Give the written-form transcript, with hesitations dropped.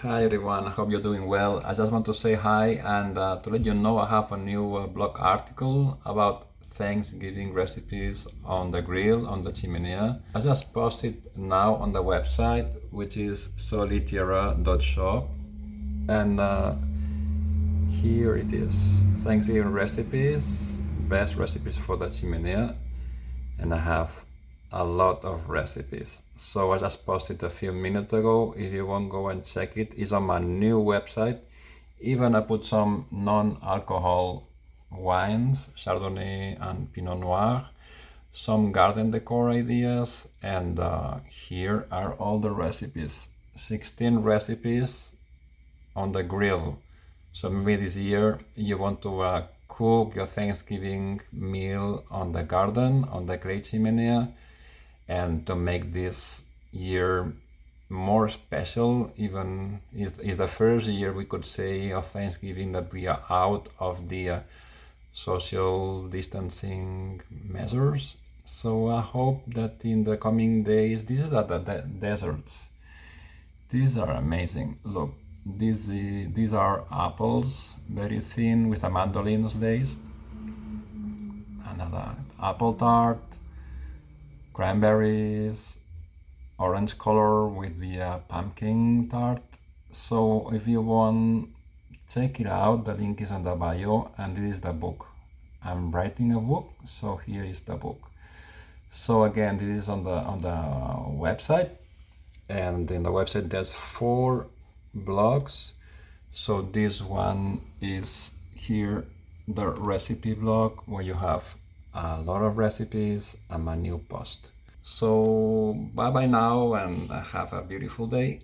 Hi everyone, I hope you're doing well. I just want to say hi and to let you know I have a new blog article about Thanksgiving recipes on the grill, on the chiminea. I just posted now on the website, which is solitierra.shop, and here it is. Thanksgiving recipes, best recipes for the chiminea, and I have a lot of recipes. So I just posted a few minutes ago. If you want, go and check it. It's on my new website. Even I put some non-alcohol wines, Chardonnay and Pinot Noir, some garden decor ideas, and here are all the recipes. 16 recipes on the grill. So maybe this year you want to cook your Thanksgiving meal on the garden, on the clay chimney, and to make this year more special. Even is the first year, we could say, of Thanksgiving that we are out of the social distancing measures. So I hope that in the coming days, these are the desserts. These are amazing. Look, these are apples, very thin with a mandolins laced. Another apple tart, cranberries, orange color with the pumpkin tart. So if you want, check it out. The link is on the bio, and this is the book. I'm writing a book, so here is the book. So again, this is on the website, and in the website there's 4 blogs. So this one is here, the recipe blog, where you have a lot of recipes and my new post. So bye bye now, and have a beautiful day.